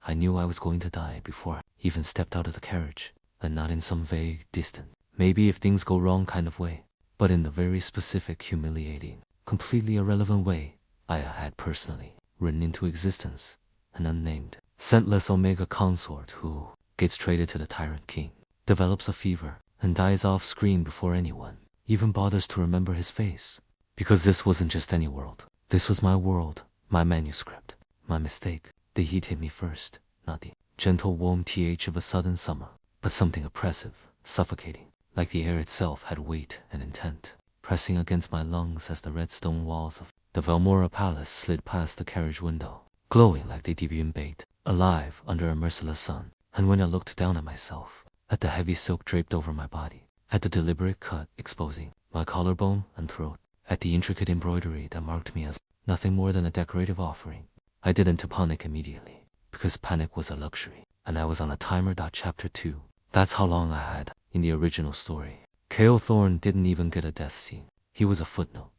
I knew I was going to die before I even stepped out of the carriage, and not in some vague, distant, maybe if things go wrong kind of way, but in the very specific, humiliating, completely irrelevant way I had personally written into existence an unnamed, scentless Omega consort who gets traded to the Tyrant King, develops a fever, and dies off screen before anyone even bothers to remember his face. Because this wasn't just any world. This was my world, my manuscript, my mistake. The heat hit me first, not the gentle warm th of a sudden summer, but something oppressive, suffocating, like the air itself had weight and intent, pressing against my lungs as the red stone walls of the Velmora Palace slid past the carriage window, glowing like they been baked, alive under a merciless sun. And when I looked down at myself, at the heavy silk draped over my body, at the deliberate cut exposing my collarbone and throat, at the intricate embroidery that marked me as nothing more than a decorative offering, I didn't panic immediately, because panic was a luxury, and I was on a timer. Chapter 2. That's how long I had in the original story. K.O. Thorne didn't even get a death scene. He was a footnote,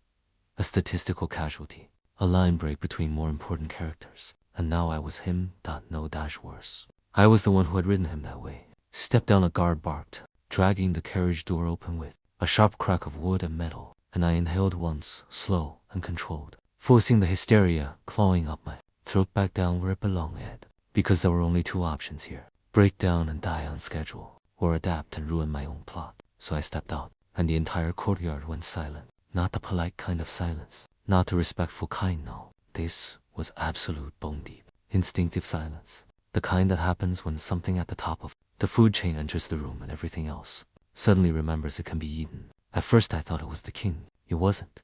a statistical casualty, a line break between more important characters, and now I was him. No dash worse. I was the one who had written him that way. Stepped down, a guard barked, dragging the carriage door open with a sharp crack of wood and metal, and I inhaled once, slow and controlled, forcing the hysteria clawing up my throat back down where it belonged, because there were only two options here: break down and die on schedule, or adapt and ruin my own plot. So I stepped out, and the entire courtyard went silent. Not the polite kind of silence, not the respectful kind, no. This was absolute bone-deep, instinctive silence, the kind that happens when something at the top of the food chain enters the room and everything else suddenly remembers it can be eaten. At first I thought it was the king. It wasn't.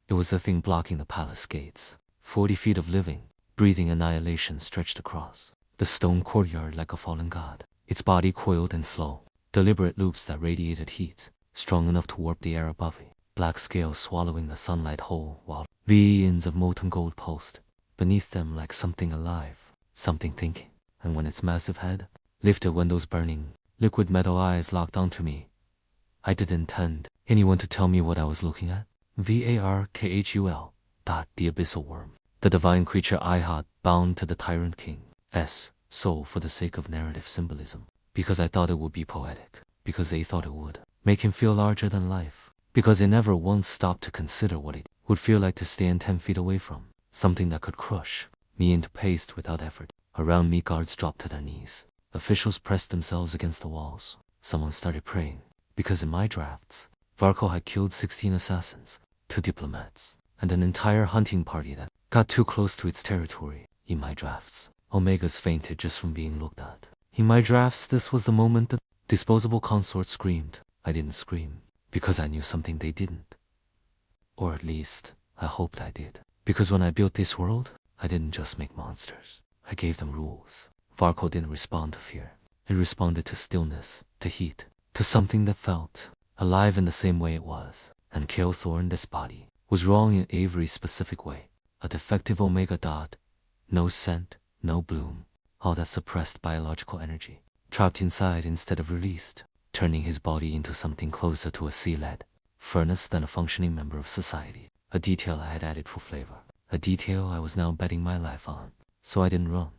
It was the thing blocking the palace gates. 40 feet of living, breathing annihilation stretched across the stone courtyard like a fallen god, its body coiled in slow, deliberate loops that radiated heat, strong enough to warp the air above it, black scales swallowing the sunlight whole, while veins of molten gold pulsed beneath them like something alive, something thinking. And when its massive head lifted, when those burning, liquid metal eyes locked onto me, I didn't intend anyone to tell me what I was looking at. VARKHUL. The abyssal worm, the divine creature I had bound to the Tyrant King's soul for the sake of narrative symbolism, because I thought it would be poetic, because they thought it would make him feel larger than life, because they never once stopped to consider what it would feel like to stand 10 feet away from something that could crush me into paste without effort. Around me, guards dropped to their knees. Officials pressed themselves against the walls. Someone started praying, because in my drafts, Varko had killed 16 assassins, 2 diplomats, and an entire hunting party that got too close to its territory. In my drafts, Omegas fainted just from being looked at. In my drafts, this was the moment the disposable consort screamed. I didn't scream, because I knew something they didn't. Or at least, I hoped I did. Because when I built this world, I didn't just make monsters. I gave them rules. Varko didn't respond to fear. It responded to stillness, to heat, to something that felt alive in the same way it was. And K.O. Thorne, this body, was wrong in Avery's specific way. A defective Omega dot, no scent, no bloom, all that suppressed biological energy, trapped inside instead of released, turning his body into something closer to a sea-led furnace than a functioning member of society. A detail I had added for flavor, a detail I was now betting my life on. So I didn't run.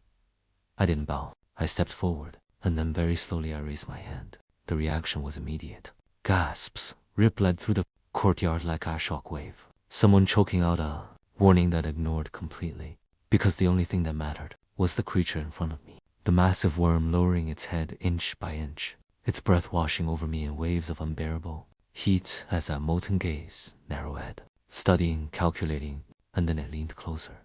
I didn't bow. I stepped forward, and then very slowly I raised my hand. The reaction was immediate. Gasps ripped through the courtyard like a shockwave. Someone choking out a warning that ignored completely, because the only thing that mattered was the creature in front of me. The massive worm lowering its head inch by inch, its breath washing over me in waves of unbearable heat as that molten gaze narrowed, studying, calculating, and then it leaned closer.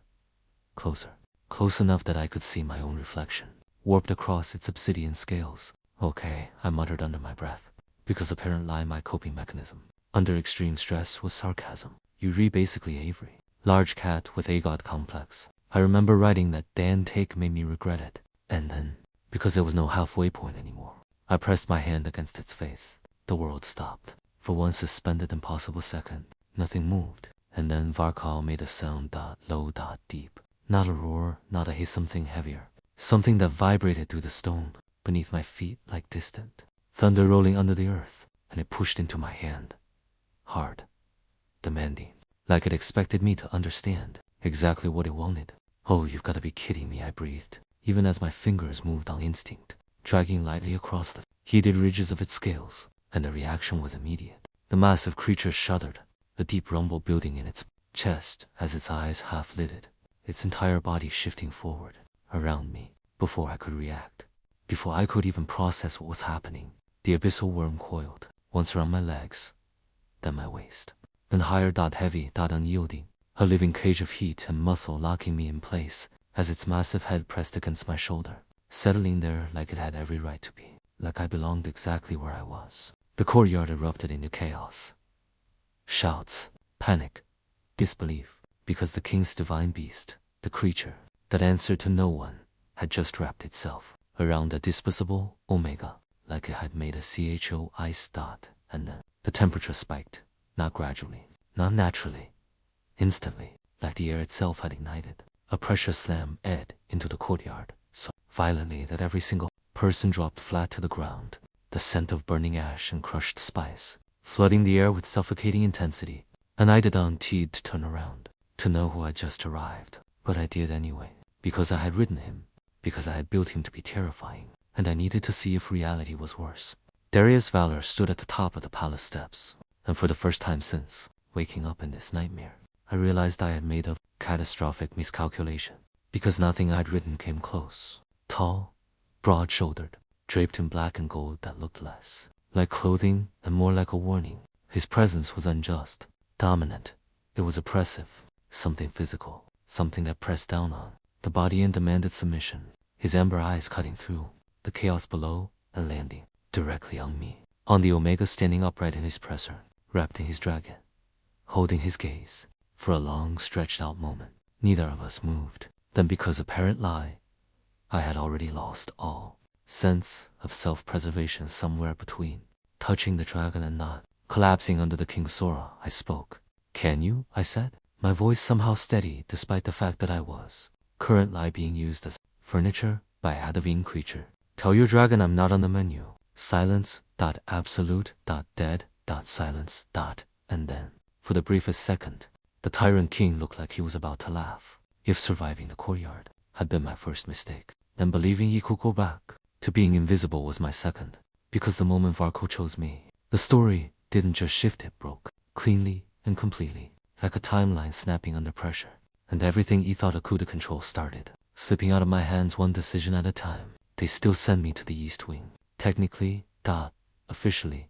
Closer. Close enough that I could see my own reflection, warped across its obsidian scales. Okay, I muttered under my breath, because apparently my coping mechanism under extreme stress was sarcasm. You read basically Avery. Large cat with a god complex. I remember writing that Dan take made me regret it. And then, because there was no halfway point anymore, I pressed my hand against its face. The world stopped. For one suspended impossible second, nothing moved. And then Varkal made a sound low deep. Not a roar, not a hiss, something heavier. Something that vibrated through the stone beneath my feet like distant thunder rolling under the earth, and it pushed into my hand. Hard. Demanding. Like it expected me to understand exactly what it wanted. Oh, you've got to be kidding me, I breathed. even as my fingers moved on instinct, dragging lightly across the heated ridges of its scales, and the reaction was immediate. The massive creature shuddered, a deep rumble building in its chest as its eyes half lidded, its entire body shifting forward, around me. Before I could react, before I could even process what was happening, the abyssal worm coiled, once around my legs, then my waist, then higher, heavy, unyielding, a living cage of heat and muscle locking me in place as its massive head pressed against my shoulder, settling there like it had every right to be, like I belonged exactly where I was. The courtyard erupted into chaos. Shouts, panic, disbelief, because the king's divine beast, the creature that answered to no one, had just wrapped itself around a disposable Omega, like it had made a CHO ice dot, and then the temperature spiked, not gradually, not naturally, instantly, like the air itself had ignited. A pressure slam ed into the courtyard, so violently that every single person dropped flat to the ground, the scent of burning ash and crushed spice, flooding the air with suffocating intensity, and I didn't need to turn around, to know who had just arrived, but I did anyway, because I had ridden him, because I had built him to be terrifying, and I needed to see if reality was worse. Darius Valor stood at the top of the palace steps, and for the first time since waking up in this nightmare, I realized I had made a catastrophic miscalculation, because nothing I had ridden came close. Tall, broad-shouldered, draped in black and gold that looked less like clothing and more like a warning. His presence was unjust, dominant. It was oppressive, something physical, something that pressed down on the body and demanded submission, his amber eyes cutting through the chaos below and landing directly on me, on the Omega standing upright in his presser, wrapped in his dragon, holding his gaze. For a long, stretched-out moment, neither of us moved. Then, because apparent lie, I had already lost all sense of self-preservation somewhere between, touching the dragon and not collapsing under the king's Sora. I spoke. "Can you?" I said, my voice somehow steady despite the fact that I was current lie being used as furniture by a Hadavine creature. "Tell your dragon I'm not on the menu." Silence, absolute, dead, silence, and then, for the briefest second, the tyrant king looked like he was about to laugh. If surviving the courtyard had been my first mistake, then believing he could go back to being invisible was my second, because the moment Varko chose me, the story didn't just shift, it broke, cleanly and completely, like a timeline snapping under pressure, and everything he thought a coup de control started, slipping out of my hands one decision at a time. They still send me to the East Wing, technically, officially,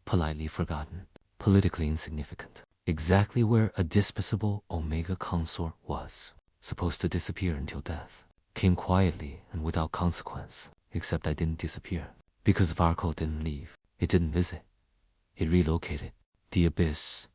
politely forgotten, politically insignificant, exactly where a disposable Omega consort was, supposed to disappear until death came quietly and without consequence, except I didn't disappear, because Varko didn't leave, it didn't visit, it relocated. The abyss.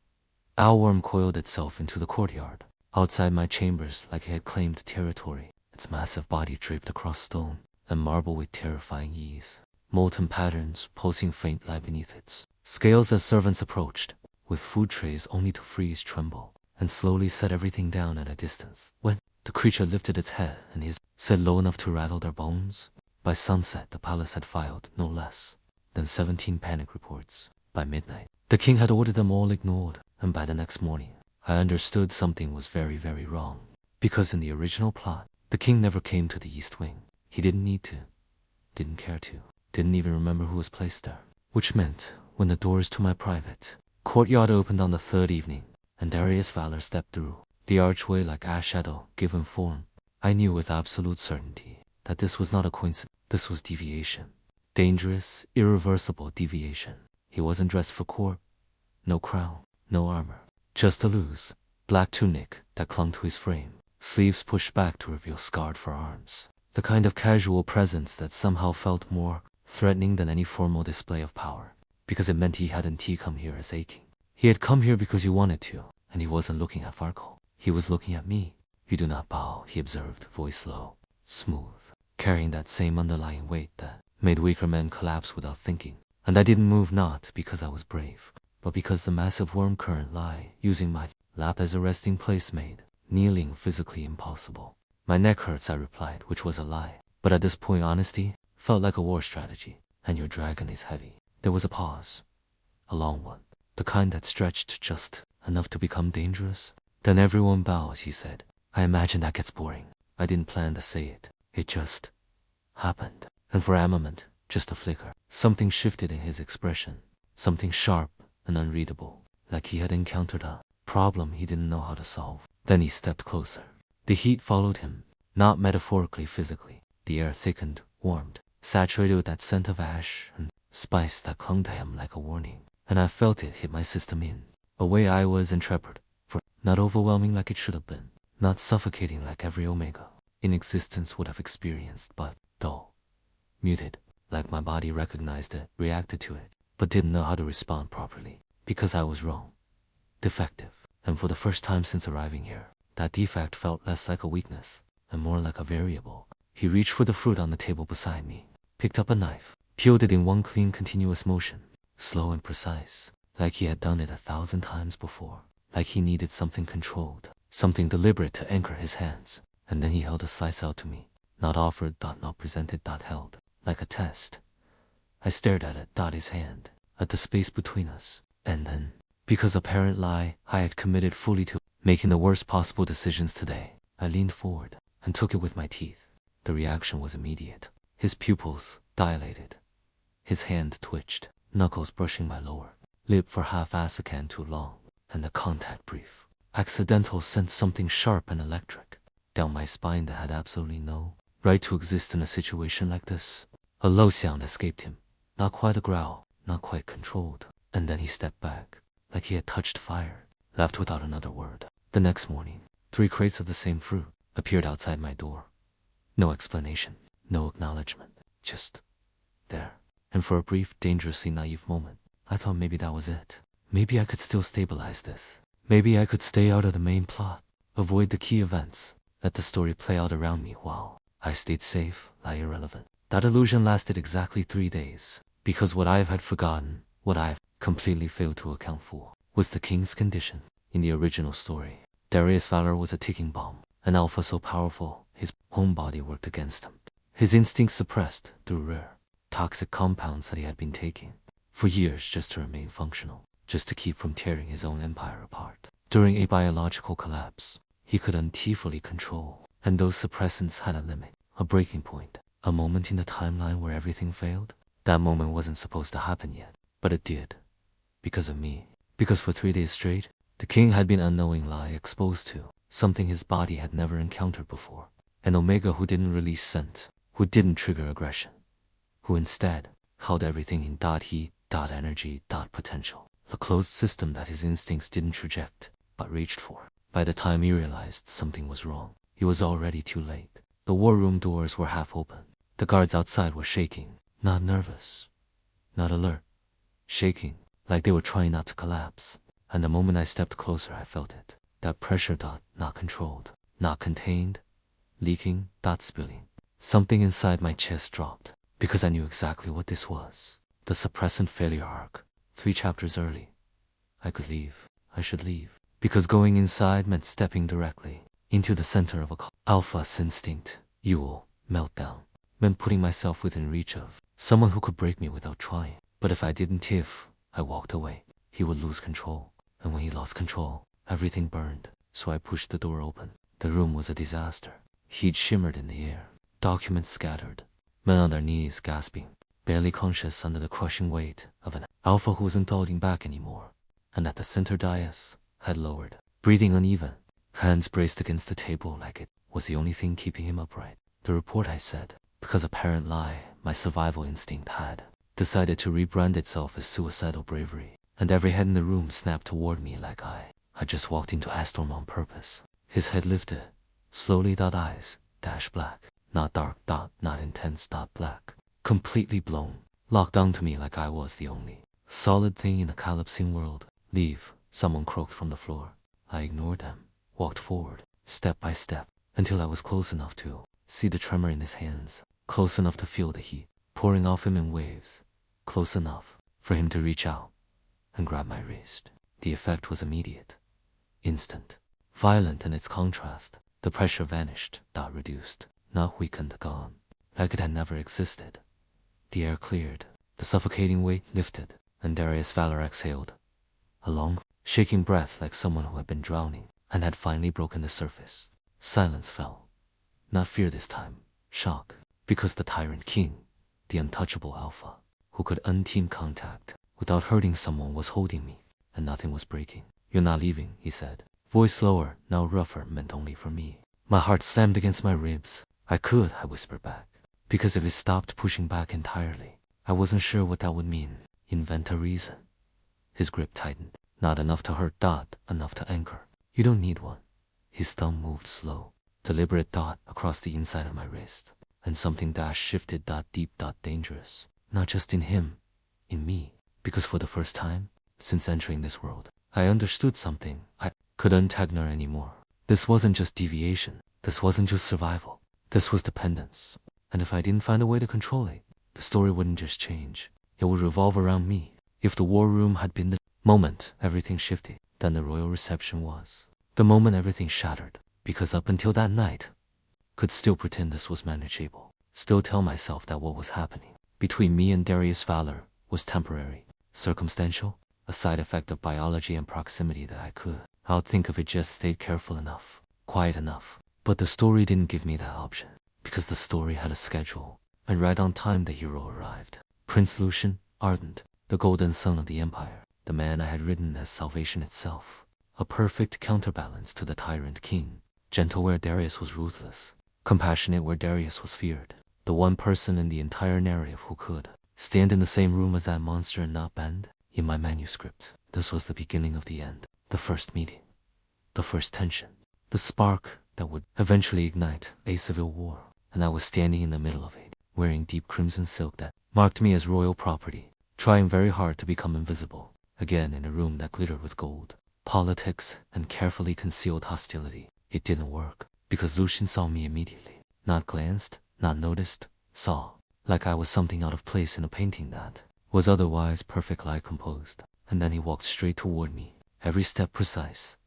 Our worm coiled itself into the courtyard, outside my chambers like it had claimed territory, its massive body draped across stone and marble with terrifying ease, molten patterns pulsing faint light beneath its scales as servants approached, with food trays only to freeze, tremble, and slowly set everything down at a distance. When the creature lifted its head and his said low enough to rattle their bones, by sunset the palace had filed no less than 17 panic reports. By midnight, the king had ordered them all ignored, and by the next morning, I understood something was very, very wrong. Because in the original plot, the king never came to the East Wing. He didn't need to, didn't care to, didn't even remember who was placed there. Which meant, when the doors to my private courtyard opened on the third evening, and Darius Valor stepped through the archway like ash shadow given form, I knew with absolute certainty that this was not a coincidence. This was deviation. Dangerous, irreversible deviation. He wasn't dressed for court. No crown, no armor. Just a loose, black tunic that clung to his frame, sleeves pushed back to reveal scarred forearms. The kind of casual presence that somehow felt more threatening than any formal display of power, because it meant he hadn't come here as aching. He had come here because he wanted to, and he wasn't looking at Varko. He was looking at me. "You do not bow," he observed, voice low, smooth, carrying that same underlying weight that made weaker men collapse without thinking. And I didn't move not because I was brave, but because the massive worm current lie, using my lap as a resting place, made kneeling physically impossible. "My neck hurts," I replied, which was a lie. But at this point honesty felt like a war strategy. "And your dragon is heavy." There was a pause. A long one. The kind that stretched just enough to become dangerous. "Then everyone bows," he said. "I imagine that gets boring." I didn't plan to say it. It just happened. And for a moment, just a flicker, something shifted in his expression. Something sharp and unreadable, like he had encountered a problem he didn't know how to solve. Then he stepped closer. The heat followed him, not metaphorically, physically. The air thickened, warmed, saturated with that scent of ash and spice that clung to him like a warning. And I felt it hit my system in a way I was intrepid for, not overwhelming like it should have been, not suffocating like every omega in existence would have experienced, but dull, muted, like my body recognized it, reacted to it, but didn't know how to respond properly, because I was wrong, defective. And for the first time since arriving here, that defect felt less like a weakness and more like a variable. He reached for the fruit on the table beside me, picked up a knife, peeled it in one clean continuous motion, slow and precise, like he had done it 1,000 times before, like he needed something controlled, something deliberate to anchor his hands. And then he held a slice out to me, not offered, not presented, held, like a test. I stared at it, his hand, at the space between us, and then, because apparent lie I had committed fully to making the worst possible decisions today, I leaned forward and took it with my teeth. The reaction was immediate. His pupils dilated. His hand twitched, knuckles brushing my lower lip for half a second too long, and the contact brief. Accidental sent something sharp and electric down my spine that had absolutely no right to exist in a situation like this. A low sound escaped him, not quite a growl, not quite controlled, and then he stepped back, like he had touched fire, left without another word. The next morning, 3 crates of the same fruit appeared outside my door. No explanation, no acknowledgement, just there. And for a brief, dangerously naive moment, I thought maybe that was it. Maybe I could still stabilize this. Maybe I could stay out of the main plot, avoid the key events, let the story play out around me while I stayed safe, lie irrelevant. That illusion lasted exactly 3 days, because what I had forgotten, what I've completely failed to account for, was the king's condition. In the original story, Darius' valor was a ticking bomb, an alpha so powerful, his home body worked against him. His instincts suppressed through rare, toxic compounds that he had been taking for years just to remain functional, just to keep from tearing his own empire apart. During a biological collapse, he could unteefully control, and those suppressants had a limit, a breaking point, a moment in the timeline where everything failed. That moment wasn't supposed to happen yet, but it did. Because of me. Because for 3 days straight, the king had been unknowingly exposed to something his body had never encountered before. An omega who didn't release scent, who didn't trigger aggression, who instead held everything in heat, energy, potential. A closed system that his instincts didn't reject, but reached for. By the time he realized something was wrong, it was already too late. The war room doors were half open. The guards outside were shaking, not nervous, not alert, shaking, like they were trying not to collapse. And the moment I stepped closer, I felt it. That pressure, not controlled, not contained, leaking, spilling. Something inside my chest dropped, because I knew exactly what this was. The suppressant failure arc. 3 chapters early. I could leave. I should leave. Because going inside meant stepping directly into the center of a alpha instinct, EOL, meltdown. Meant putting myself within reach of someone who could break me without trying. But if I didn't, if I walked away, he would lose control. And when he lost control, everything burned. So I pushed the door open. The room was a disaster. Heat shimmered in the air. Documents scattered. Men on their knees gasping, barely conscious under the crushing weight of an alpha who wasn't holding back anymore. And at the center dais, head lowered, breathing uneven, hands braced against the table like it was the only thing keeping him upright. The report, I said, because apparent lie, my survival instinct had decided to rebrand itself as suicidal bravery. And every head in the room snapped toward me like I had just walked into Astorm on purpose. His head lifted, slowly, eyes, black, not dark, not intense, black. Completely blown, locked onto me like I was the only solid thing in a collapsing world. Leave, someone croaked from the floor. I ignored them, walked forward, step by step, until I was close enough to see the tremor in his hands, close enough to feel the heat pouring off him in waves, close enough for him to reach out and grab my wrist. The effect was immediate, instant, violent in its contrast. The pressure vanished, reduced, not weakened, gone, like it had never existed. The air cleared, the suffocating weight lifted, and Darius' valor exhaled. A long, shaking breath like someone who had been drowning and had finally broken the surface. Silence fell. Not fear this time, shock. Because the Tyrant King, the untouchable alpha, who could unteam contact without hurting someone, was holding me, and nothing was breaking. "You're not leaving," he said. Voice lower, now rougher, meant only for me. My heart slammed against my ribs. I whispered back. Because if he stopped pushing back entirely, I wasn't sure what that would mean. Invent a reason. His grip tightened. Not enough to hurt, enough to anchor. "You don't need one." His thumb moved slow, deliberate, across the inside of my wrist. And something shifted, deep, dangerous. Not just in him, in me. Because for the first time, since entering this world, I understood something. I couldn't ignore anymore. This wasn't just deviation. This wasn't just survival. This was dependence. And if I didn't find a way to control it, the story wouldn't just change. It would revolve around me. If the war room had been the moment everything shifted, then the royal reception was the moment everything shattered. Because up until that night, could still pretend this was manageable. Still tell myself that what was happening between me and Darius' valor was temporary, circumstantial, a side effect of biology and proximity that I could outthink if it just stayed careful enough, quiet enough. But the story didn't give me that option. Because the story had a schedule, and right on time the hero arrived. Prince Lucian, ardent, the golden son of the Empire, the man I had written as salvation itself. A perfect counterbalance to the Tyrant King, gentle where Darius was ruthless, compassionate where Darius was feared. The one person in the entire narrative who could stand in the same room as that monster and not bend. In my manuscript, this was the beginning of the end. The first meeting, the first tension, the spark that would eventually ignite a civil war. And I was standing in the middle of it, wearing deep crimson silk that marked me as royal property, trying very hard to become invisible, again in a room that glittered with gold, politics, and carefully concealed hostility. It didn't work, because Lucian saw me immediately. Not glanced, not noticed, saw, like I was something out of place in a painting that was otherwise perfectly composed. And then he walked straight toward me, every step precise,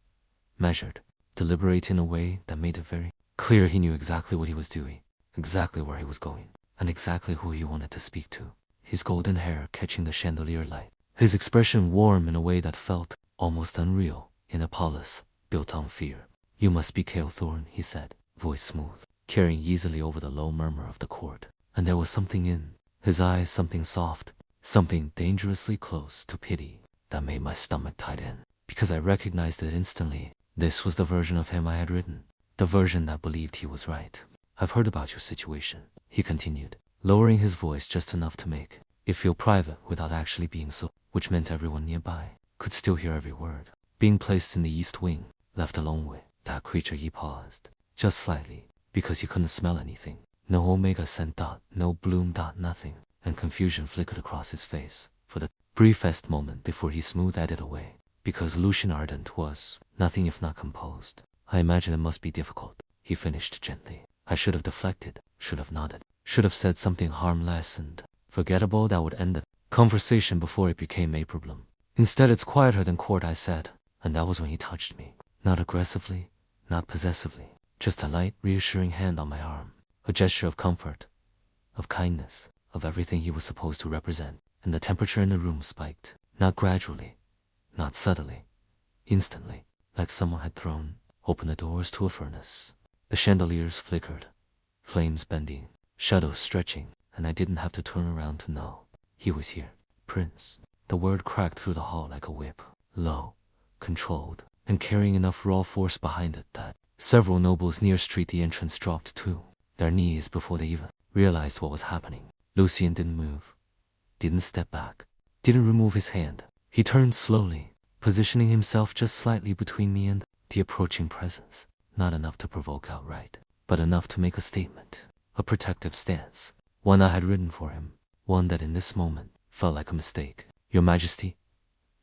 measured, deliberate in a way that made it very clear he knew exactly what he was doing, exactly where he was going, and exactly who he wanted to speak to. His golden hair catching the chandelier light, his expression warm in a way that felt almost unreal in a palace built on fear. "You must be Thorn," he said, voice smooth, carrying easily over the low murmur of the court. And there was something in his eyes, something soft, something dangerously close to pity, that made my stomach tighten. Because I recognized it instantly. This was the version of him I had written, the version that believed he was right. "I've heard about your situation," he continued, lowering his voice just enough to make it feel private without actually being so, which meant everyone nearby could still hear every word. "Being placed in the East Wing, left alone with that creature." He paused, just slightly, because he couldn't smell anything. No omega scent, no bloom, nothing. And confusion flickered across his face for the briefest moment before he smoothed it away. Because Lucian Ardent was nothing if not composed. "I imagine it must be difficult," he finished gently. I should have deflected, should have nodded, should have said something harmless and forgettable that would end the conversation before it became a problem. Instead, "It's quieter than court," I said, and that was when he touched me. Not aggressively, not possessively, just a light, reassuring hand on my arm. A gesture of comfort, of kindness, of everything he was supposed to represent. And the temperature in the room spiked, not gradually, not subtly, instantly, like someone had thrown open the doors to a furnace. The chandeliers flickered, flames bending, shadows stretching, and I didn't have to turn around to know he was here. "Prince." The word cracked through the hall like a whip, low, controlled, and carrying enough raw force behind it that several nobles near the entrance dropped to their knees before they even realized what was happening. Lucian didn't move, didn't step back, didn't remove his hand. He turned slowly, positioning himself just slightly between me and the approaching presence. Not enough to provoke outright, but enough to make a statement, a protective stance, one I had written for him, one that in this moment felt like a mistake. "Your Majesty,"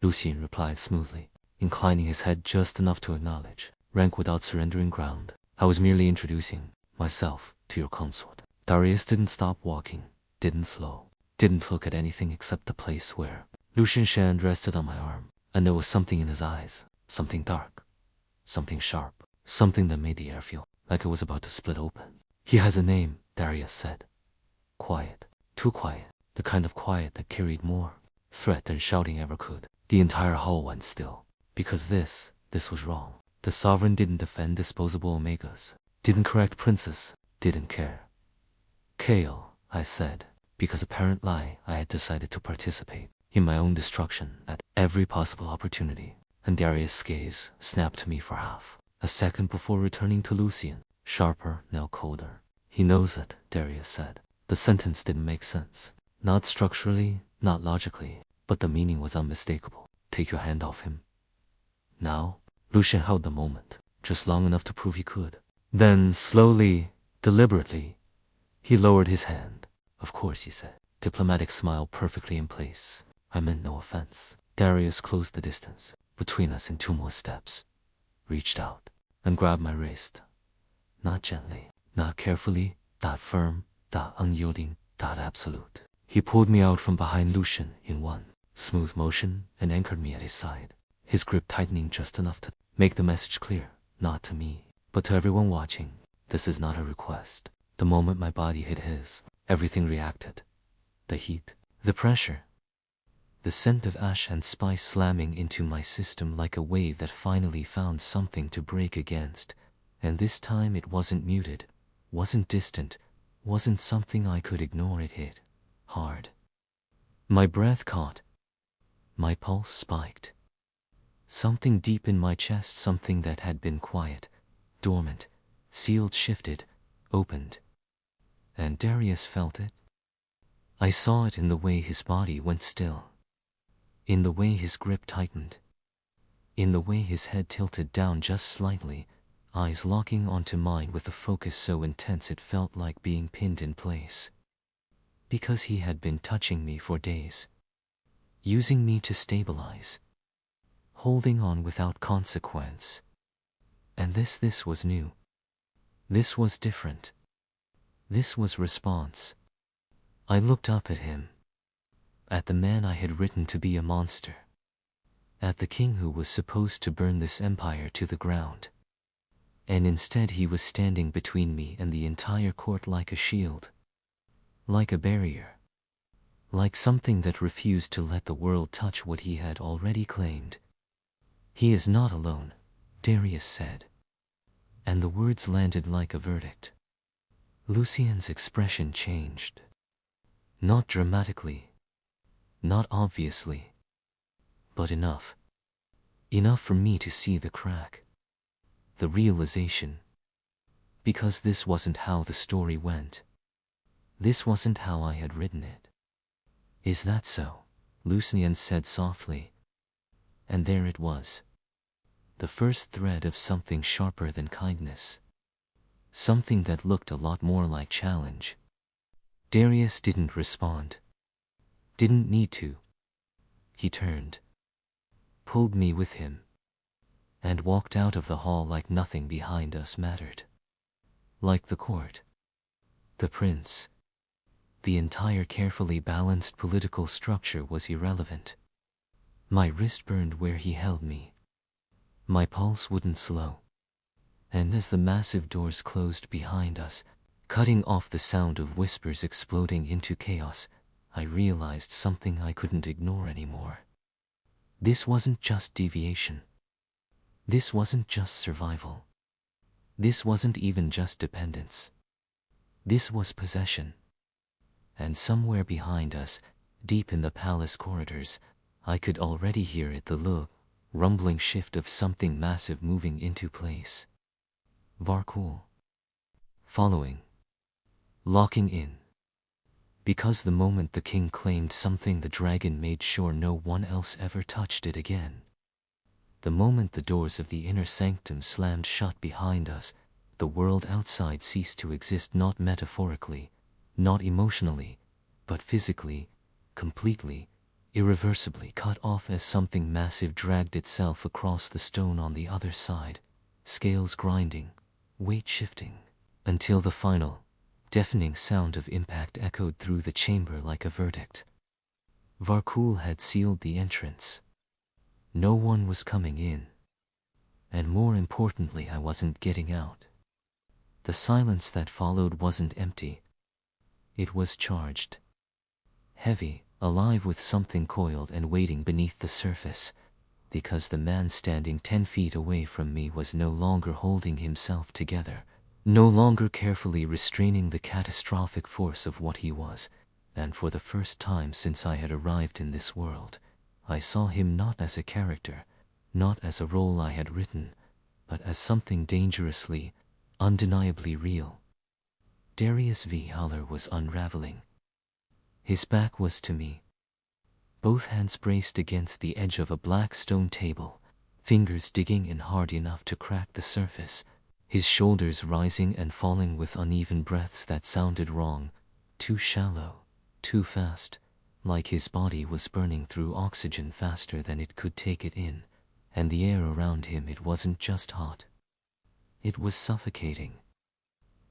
Lucian replied smoothly, inclining his head just enough to acknowledge rank without surrendering ground. "I was merely introducing myself to your consort." Darius didn't stop walking, didn't slow, didn't look at anything except the place where Lucian's hand rested on my arm. And there was something in his eyes, something dark, something sharp, something that made the air feel like it was about to split open. "He has a name," Darius said. Quiet, too quiet, the kind of quiet that carried more threat than shouting ever could. The entire hall went still, because this was wrong. The sovereign didn't defend disposable omegas, didn't correct princes, didn't care. Kale, I said, because apparently I had decided to participate in my own destruction at every possible opportunity, and Darius' gaze snapped to me for half a second before returning to Lucian, sharper, now colder. He knows it, Darius said. The sentence didn't make sense. Not structurally, not logically, but the meaning was unmistakable. Take your hand off him. Now? Lucian held the moment, just long enough to prove he could. Then, slowly, deliberately, he lowered his hand. Of course, he said, diplomatic smile perfectly in place. I meant no offense. Darius closed the distance between us in 2 more steps, reached out, and grabbed my wrist. Not gently, not carefully, not firm, not unyielding, not absolute. He pulled me out from behind Lucian in one smooth motion and anchored me at his side, his grip tightening just enough to make the message clear, not to me, but to everyone watching. This is not a request. The moment my body hit his, everything reacted. The heat, the pressure, the scent of ash and spice slamming into my system like a wave that finally found something to break against. And this time it wasn't muted, wasn't distant, wasn't something I could ignore. It hit hard. My breath caught. My pulse spiked. Something deep in my chest, something that had been quiet, dormant, sealed, shifted, opened. And Darius felt it. I saw it in the way his body went still, in the way his grip tightened, in the way his head tilted down just slightly, eyes locking onto mine with a focus so intense it felt like being pinned in place. Because he had been touching me for days, using me to stabilize, holding on without consequence. And this was new. This was different. This was response. I looked up at him, at the man I had written to be a monster, at the king who was supposed to burn this empire to the ground. And instead he was standing between me and the entire court like a shield, like a barrier, like something that refused to let the world touch what he had already claimed. He is not alone, Darius said. And the words landed like a verdict. Lucian's expression changed. Not dramatically, not obviously, but enough. Enough for me to see the crack, the realization. Because this wasn't how the story went. This wasn't how I had written it. Is that so? Lucian said softly. And there it was. The first thread of something sharper than kindness. Something that looked a lot more like challenge. Darius didn't respond. Didn't need to. He turned, pulled me with him, and walked out of the hall like nothing behind us mattered. Like the court, the prince, the entire carefully balanced political structure was irrelevant. My wrist burned where he held me. My pulse wouldn't slow. And as the massive doors closed behind us, cutting off the sound of whispers exploding into chaos, I realized something I couldn't ignore anymore. This wasn't just deviation. This wasn't just survival. This wasn't even just dependence. This was possession. And somewhere behind us, deep in the palace corridors, I could already hear it, the low, rumbling shift of something massive moving into place. Varkul. Following. Locking in. Because the moment the king claimed something, the dragon made sure no one else ever touched it again. The moment the doors of the inner sanctum slammed shut behind us, the world outside ceased to exist, not metaphorically, not emotionally, but physically, completely, irreversibly cut off as something massive dragged itself across the stone on the other side, scales grinding, weight shifting, until the final, deafening sound of impact echoed through the chamber like a verdict. Varkul had sealed the entrance. No one was coming in. And more importantly, I wasn't getting out. The silence that followed wasn't empty. It was charged. Heavy, alive with something coiled and waiting beneath the surface, because the man standing 10 feet away from me was no longer holding himself together, no longer carefully restraining the catastrophic force of what he was, and for the first time since I had arrived in this world, I saw him not as a character, not as a role I had written, but as something dangerously, undeniably real. Darius V. Haller was unraveling. His back was to me. Both hands braced against the edge of a black stone table, fingers digging in hard enough to crack the surface, his shoulders rising and falling with uneven breaths that sounded wrong, too shallow, too fast, like his body was burning through oxygen faster than it could take it in, and the air around him, it wasn't just hot. It was suffocating.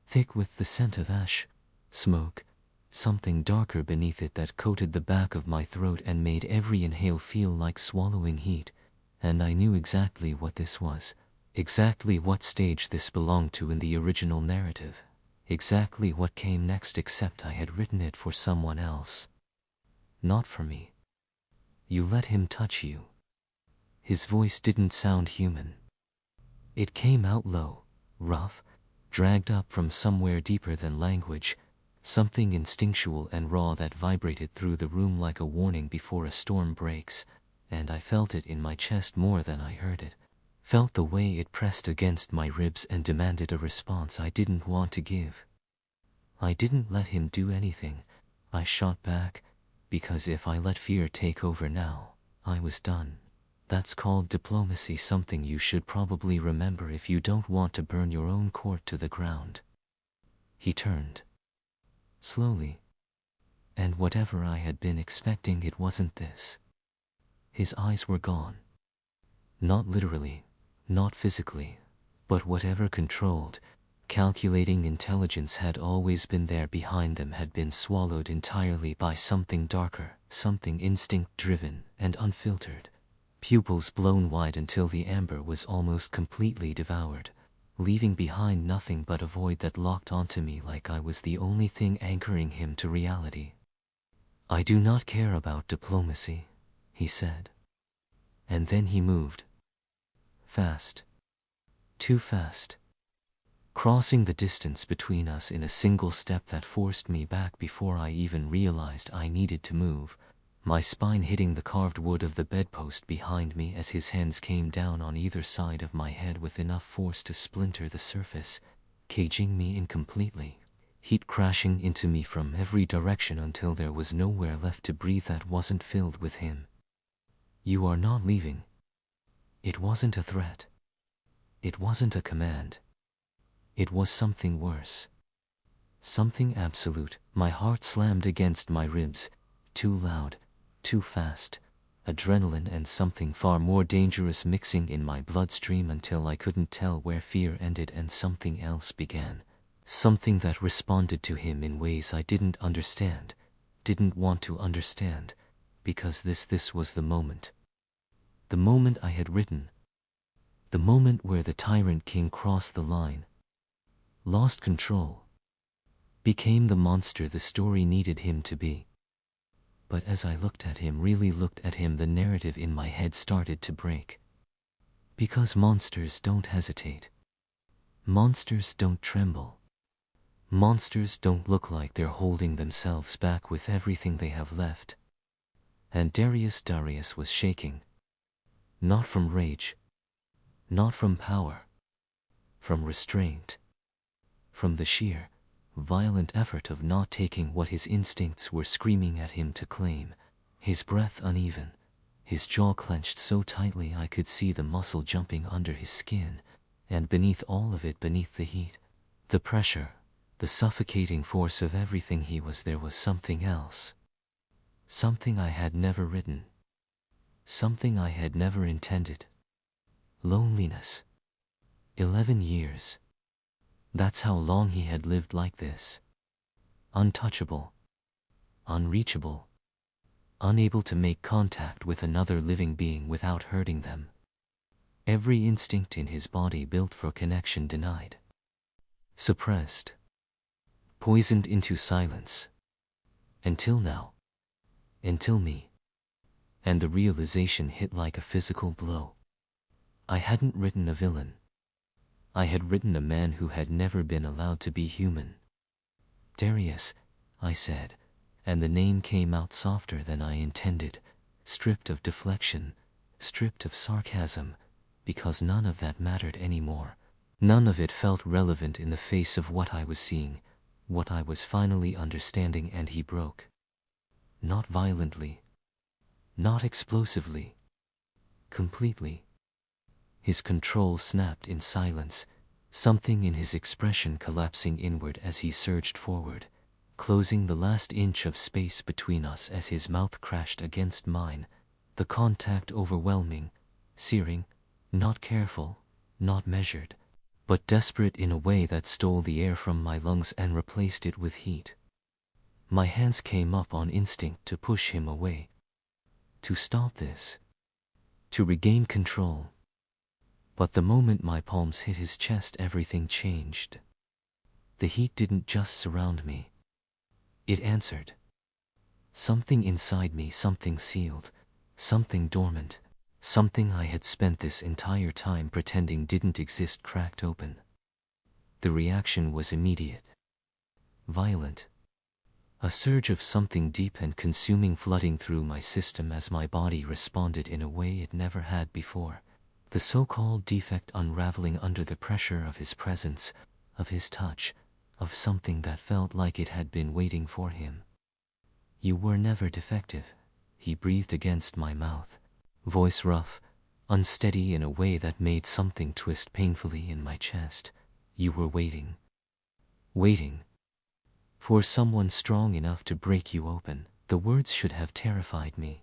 Thick with the scent of ash, smoke, something darker beneath it that coated the back of my throat and made every inhale feel like swallowing heat, and I knew exactly what this was, exactly what stage this belonged to in the original narrative, exactly what came next, except I had written it for someone else. Not for me. You let him touch you. His voice didn't sound human. It came out low, rough, dragged up from somewhere deeper than language, something instinctual and raw that vibrated through the room like a warning before a storm breaks, and I felt it in my chest more than I heard it, felt the way it pressed against my ribs and demanded a response I didn't want to give. I didn't let him do anything. I shot back, because if I let fear take over now, I was done. That's called diplomacy, something you should probably remember if you don't want to burn your own court to the ground. He turned. Slowly. And whatever I had been expecting, it wasn't this. His eyes were gone. Not literally, not physically, but whatever controlled, calculating intelligence had always been there behind them had been swallowed entirely by something darker, something instinct-driven and unfiltered. Pupils blown wide until the amber was almost completely devoured, leaving behind nothing but a void that locked onto me like I was the only thing anchoring him to reality. I do not care about diplomacy, he said. And then he moved. Fast. Too fast. Crossing the distance between us in a single step that forced me back before I even realized I needed to move, my spine hitting the carved wood of the bedpost behind me as his hands came down on either side of my head with enough force to splinter the surface, caging me in completely, heat crashing into me from every direction until there was nowhere left to breathe that wasn't filled with him. You are not leaving. It wasn't a threat. It wasn't a command. It was something worse. Something absolute. My heart slammed against my ribs, too loud, too fast, adrenaline and something far more dangerous mixing in my bloodstream until I couldn't tell where fear ended and something else began. Something that responded to him in ways I didn't understand, didn't want to understand, because this was the moment. The moment I had written. The moment where the Tyrant King crossed the line, lost control, became the monster the story needed him to be. But as I looked at him, really looked at him, the narrative in my head started to break. Because monsters don't hesitate. Monsters don't tremble. Monsters don't look like they're holding themselves back with everything they have left. And Darius was shaking. Not from rage. Not from power. From restraint. From the sheer, violent effort of not taking what his instincts were screaming at him to claim, his breath uneven, his jaw clenched so tightly I could see the muscle jumping under his skin, and beneath all of it, beneath the heat, the pressure, the suffocating force of everything he was, there was something else. Something I had never written. Something I had never intended. Loneliness. 11 years. That's how long he had lived like this. Untouchable. Unreachable. Unable to make contact with another living being without hurting them. Every instinct in his body built for connection denied. Suppressed. Poisoned into silence. Until now. Until me. And the realization hit like a physical blow. I hadn't written a villain. I had written a man who had never been allowed to be human. Darius, I said, and the name came out softer than I intended, stripped of deflection, stripped of sarcasm, because none of that mattered anymore. None of it felt relevant in the face of what I was seeing, what I was finally understanding, and he broke. Not violently. Not explosively. Completely. His control snapped in silence, something in his expression collapsing inward as he surged forward, closing the last inch of space between us as his mouth crashed against mine, the contact overwhelming, searing, not careful, not measured, but desperate in a way that stole the air from my lungs and replaced it with heat. My hands came up on instinct to push him away, to stop this, to regain control. But the moment my palms hit his chest, everything changed. The heat didn't just surround me. It answered. Something inside me, something sealed, something dormant, something I had spent this entire time pretending didn't exist, cracked open. The reaction was immediate. Violent. A surge of something deep and consuming flooding through my system as my body responded in a way it never had before. The so-called defect unraveling under the pressure of his presence, of his touch, of something that felt like it had been waiting for him. You were never defective, he breathed against my mouth, voice rough, unsteady in a way that made something twist painfully in my chest. You were waiting. Waiting. For someone strong enough to break you open. The words should have terrified me.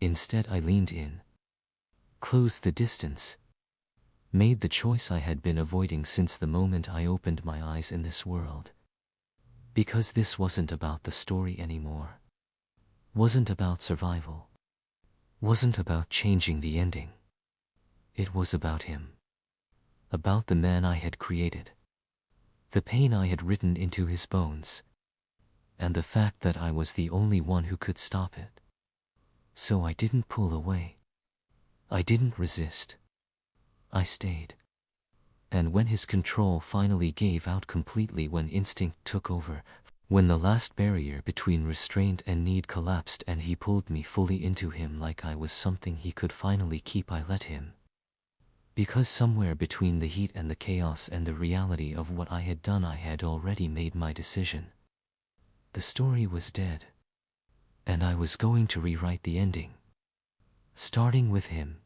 Instead I leaned in, closed the distance, made the choice I had been avoiding since the moment I opened my eyes in this world. Because this wasn't about the story anymore. Wasn't about survival. Wasn't about changing the ending. It was about him. About the man I had created. The pain I had written into his bones. And the fact that I was the only one who could stop it. So I didn't pull away. I didn't resist. I stayed. And when his control finally gave out completely, when instinct took over, when the last barrier between restraint and need collapsed and he pulled me fully into him like I was something he could finally keep, I let him. Because somewhere between the heat and the chaos and the reality of what I had done, I had already made my decision. The story was dead. And I was going to rewrite the ending. Starting with him.